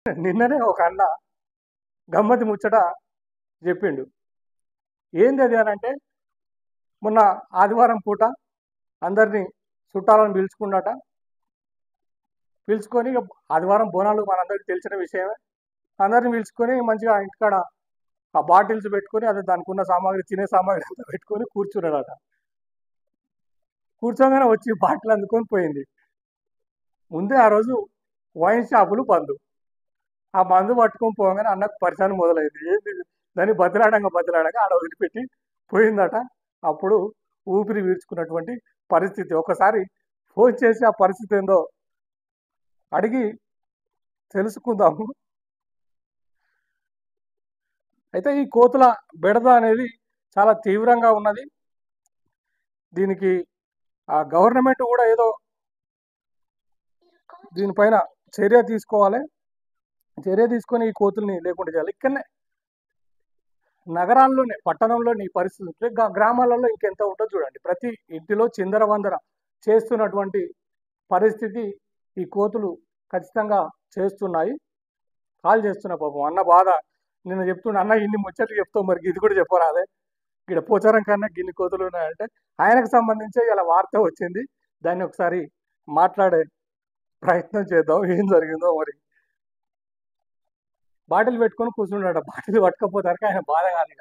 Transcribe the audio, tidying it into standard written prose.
నిన్ననే ఒక అన్న గమ్మతి ముచ్చట చెప్పిండు. ఏంది అది అనంటే, మొన్న ఆదివారం పూట అందరిని చుట్టాలను పిలుచుకున్నాట. పిలుచుకొని ఇగ ఆదివారం బోనాలు మనందరికీ తెలిసిన విషయమే. అందరిని పిలుచుకొని మంచిగా ఇంటికాడ ఆ బాటిల్స్ పెట్టుకొని అదే దానికున్న సామాగ్రి, తినే సామాగ్రి అంతా పెట్టుకొని కూర్చున్నాడట. కూర్చోగానే వచ్చి బాటిల్ అందుకొని పోయింది. ముందే ఆ రోజు వైన్ షాపులు బంద్. ఆ మందు పట్టుకొని పోగానే అన్నకు పరిచయం మొదలైంది. ఏంది దాన్ని బతిలాడంగా ఆడ వదిలిపెట్టి పోయిందట. అప్పుడు ఊపిరి పీల్చుకున్నటువంటి పరిస్థితి. ఒకసారి ఫోన్ చేసి ఆ పరిస్థితి ఏందో అడిగి తెలుసుకుందాము. అయితే ఈ కోతుల బెడద అనేది చాలా తీవ్రంగా ఉన్నది. దీనికి ఆ గవర్నమెంట్ కూడా ఏదో దీనిపైన చర్య తీసుకోవాలి. చర్య తీసుకొని ఈ కోతుల్ని లేకుండా చేయాలి. ఇక్కడనే నగరాల్లోనే, పట్టణంలోని ఈ పరిస్థితి ఉంటే గ్రామాలలో ఇంకెంత ఉంటుందో చూడండి. ప్రతి ఇంటిలో చిందరవందర చేస్తున్నటువంటి పరిస్థితి ఈ కోతులు ఖచ్చితంగా చేస్తున్నాయి. కాల్ చేస్తున్నా పాపం అన్న బాధ నిన్న చెప్తుండే, అన్న ఇన్ని ముచ్చట్లు చెప్తావు మరి ఇది కూడా చెప్పరాదే, ఇక్కడ పోచారం కన్నా గిన్ని కోతులు ఉన్నాయంటే ఆయనకు సంబంధించి ఇలా వార్త వచ్చింది. దాన్ని ఒకసారి మాట్లాడే ప్రయత్నం చేద్దాం. ఏం జరిగిందో మరి. బాటిల్ పెట్టుకొని కూర్చున్నాడు. బాటిల్ పట్టుకపోతానికి ఆయన బాధ కాదు.